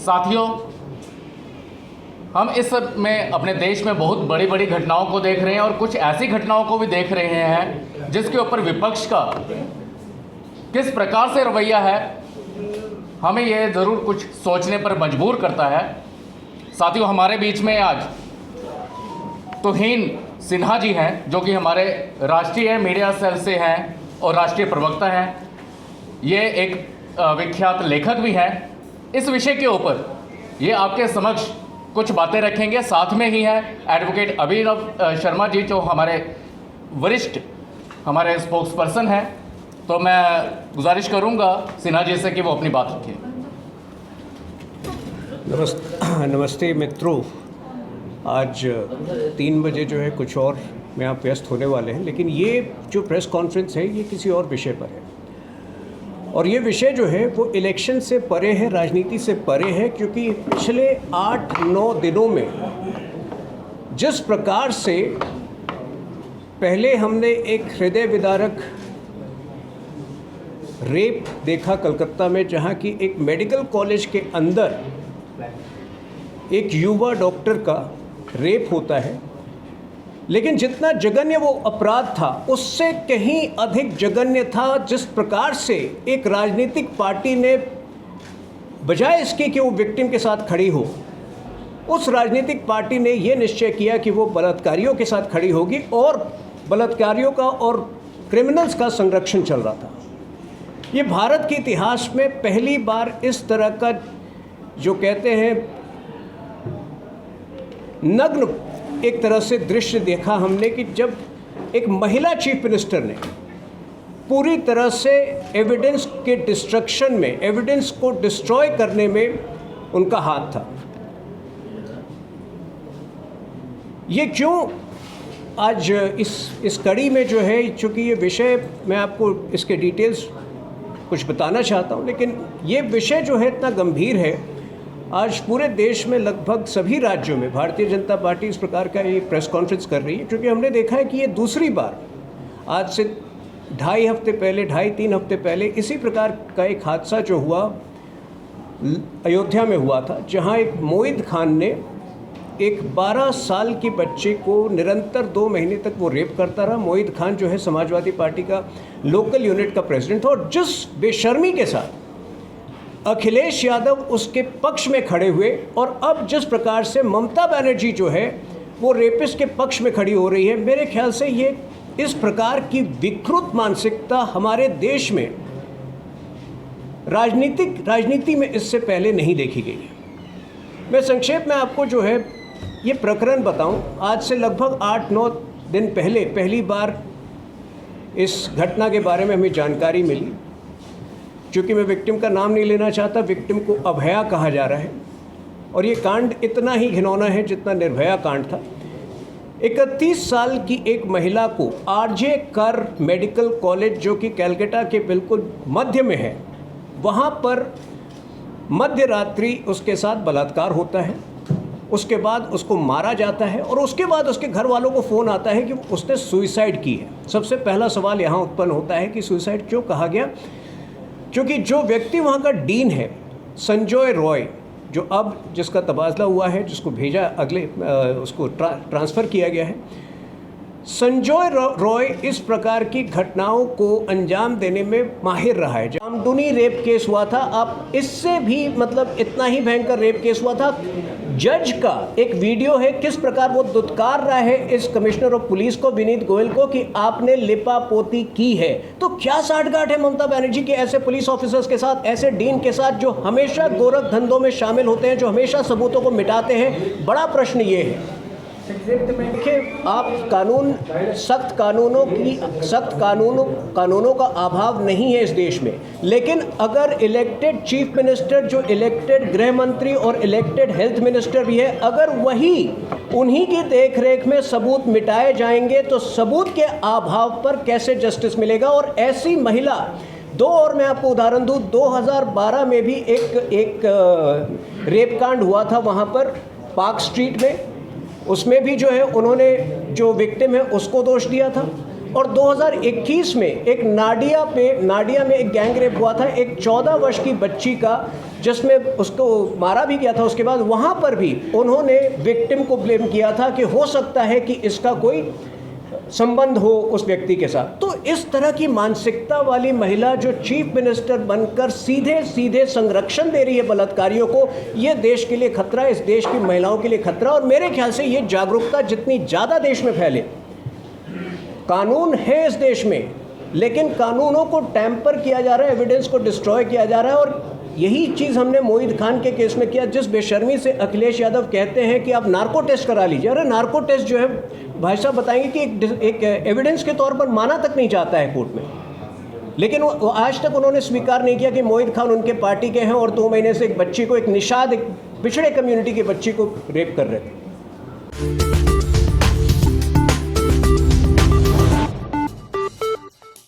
साथियों, हम इस में अपने देश में बहुत बड़ी बड़ी घटनाओं को देख रहे हैं और कुछ ऐसी घटनाओं को भी देख रहे हैं जिसके ऊपर विपक्ष का किस प्रकार से रवैया है, हमें यह ज़रूर कुछ सोचने पर मजबूर करता है। साथियों, हमारे बीच में आज तौहीन सिन्हा जी हैं, जो कि हमारे राष्ट्रीय मीडिया सेल से हैं और राष्ट्रीय प्रवक्ता हैं। ये एक विख्यात लेखक भी हैं। इस विषय के ऊपर ये आपके समक्ष कुछ बातें रखेंगे। साथ में ही है एडवोकेट अभिनव शर्मा जी, जो हमारे वरिष्ठ हमारे स्पोक्स पर्सन हैं। तो मैं गुजारिश करूंगा सिन्हा जी से कि वो अपनी बात रखें। नमस्ते मित्रों, आज 3 बजे जो है कुछ और में आप व्यस्त होने वाले हैं, लेकिन ये जो प्रेस कॉन्फ्रेंस है ये किसी और विषय पर है। और ये विषय जो है वो इलेक्शन से परे है, राजनीति से परे है, क्योंकि पिछले 8-9 दिनों में जिस प्रकार से पहले हमने एक हृदय विदारक रेप देखा कलकत्ता में, जहाँ की एक मेडिकल कॉलेज के अंदर एक युवा डॉक्टर का रेप होता है, लेकिन जितना जघन्य वो अपराध था उससे कहीं अधिक जघन्य था जिस प्रकार से एक राजनीतिक पार्टी ने बजाय इसके कि वो विक्टिम के साथ खड़ी हो, उस राजनीतिक पार्टी ने ये निश्चय किया कि वो बलात्कारियों के साथ खड़ी होगी और बलात्कारियों का और क्रिमिनल्स का संरक्षण चल रहा था। ये भारत के इतिहास में पहली बार इस तरह का जो कहते हैं नग्न एक तरह से दृश्य देखा हमने कि जब एक महिला चीफ मिनिस्टर ने पूरी तरह से एविडेंस के डिस्ट्रक्शन में, एविडेंस को डिस्ट्रॉय करने में उनका हाथ था। ये क्यों आज इस कड़ी में जो है, चूँकि ये विषय मैं आपको इसके डिटेल्स कुछ बताना चाहता हूँ, लेकिन ये विषय जो है इतना गंभीर है। आज पूरे देश में लगभग सभी राज्यों में भारतीय जनता पार्टी इस प्रकार का ये प्रेस कॉन्फ्रेंस कर रही है, क्योंकि हमने देखा है कि ये दूसरी बार, आज से 2.5 हफ्ते पहले, 2.5-3 हफ्ते पहले इसी प्रकार का एक हादसा जो हुआ अयोध्या में हुआ था, जहां एक मोहित खान ने एक 12 साल की बच्चे को निरंतर 2 महीने तक वो रेप करता रहा। मोहित खान जो है समाजवादी पार्टी का लोकल यूनिट का प्रेसिडेंट था, और जिस बेशर्मी के साथ अखिलेश यादव उसके पक्ष में खड़े हुए, और अब जिस प्रकार से ममता बनर्जी जो है वो रेपिस्ट के पक्ष में खड़ी हो रही है, मेरे ख्याल से ये इस प्रकार की विकृत मानसिकता हमारे देश में राजनीति में इससे पहले नहीं देखी गई है। मैं संक्षेप में आपको जो है ये प्रकरण बताऊं। आज से लगभग 8-9 दिन पहले पहली बार इस घटना के बारे में हमें जानकारी मिली। चूँकि मैं विक्टिम का नाम नहीं लेना चाहता, विक्टिम को अभया कहा जा रहा है, और ये कांड इतना ही घिनौना है जितना निर्भया कांड था। 31 साल की एक महिला को आरजे कर मेडिकल कॉलेज, जो कि कलकत्ता के बिल्कुल मध्य में है, वहाँ पर मध्य रात्रि उसके साथ बलात्कार होता है। उसके बाद उसको मारा जाता है, और उसके बाद उसके घर वालों को फ़ोन आता है कि उसने सुसाइड की है। सबसे पहला सवाल यहाँ उत्पन्न होता है कि सुसाइड क्यों कहा गया, क्योंकि जो व्यक्ति वहाँ का डीन है संजय रॉय, जो अब जिसका तबादला हुआ है, जिसको भेजा अगले उसको ट्रांसफ़र किया गया है, संजय रॉय इस प्रकार की घटनाओं को अंजाम देने में माहिर रहा है। जामडुनी रेप केस हुआ था, अब इससे भी मतलब इतना ही भयंकर रेप केस हुआ था। जज का एक वीडियो है, किस प्रकार वो दुत्कार रहा है इस कमिश्नर ऑफ पुलिस को, विनीत गोयल को, कि आपने लिपापोती की है। तो क्या साठगांठ है ममता बनर्जी के ऐसे पुलिस ऑफिसर्स के साथ, ऐसे डीन के साथ, जो हमेशा गोरख धंधों में शामिल होते हैं, जो हमेशा सबूतों को मिटाते हैं। बड़ा प्रश्न ये है, देखिए आप सख्त कानूनों का अभाव नहीं है इस देश में, लेकिन अगर इलेक्टेड चीफ मिनिस्टर, जो इलेक्टेड गृह मंत्री और इलेक्टेड हेल्थ मिनिस्टर भी है, अगर वही उन्हीं की देखरेख में सबूत मिटाए जाएंगे तो सबूत के अभाव पर कैसे जस्टिस मिलेगा। और ऐसी महिला और मैं आपको उदाहरण दूं, 2012 में भी एक रेप कांड हुआ था वहाँ पर पार्क स्ट्रीट में। उसमें भी जो है उन्होंने जो विक्टिम है उसको दोष दिया था, और 2021 में एक नाडिया में एक गैंग रेप हुआ था एक 14 वर्ष की बच्ची का, जिसमें उसको मारा भी गया था। उसके बाद वहाँ पर भी उन्होंने विक्टिम को ब्लेम किया था कि हो सकता है कि इसका कोई संबंध हो उस व्यक्ति के साथ। तो इस तरह की मानसिकता वाली महिला जो चीफ मिनिस्टर बनकर सीधे सीधे संरक्षण दे रही है बलात्कारियों को, ये देश के लिए खतरा है, इस देश की महिलाओं के लिए खतरा। और मेरे ख्याल से ये जागरूकता जितनी ज़्यादा देश में फैले, कानून है इस देश में, लेकिन कानूनों को टैम्पर किया जा रहा है, एविडेंस को डिस्ट्रॉय किया जा रहा है। और यही चीज़ हमने मोहित खान के केस में किया, जिस बेशर्मी से अखिलेश यादव कहते हैं कि आप नार्को टेस्ट करा लीजिए। अरे नार्को टेस्ट जो है भाई साहब बताएंगे कि एक एविडेंस के तौर पर माना तक नहीं चाहता है कोर्ट में, लेकिन वो आज तक उन्होंने स्वीकार नहीं किया कि मोहित खान उनके पार्टी के हैं और 2 महीने से एक बच्ची को, एक निषाद, एक पिछड़े कम्युनिटी की बच्ची को रेप कर रहे थे।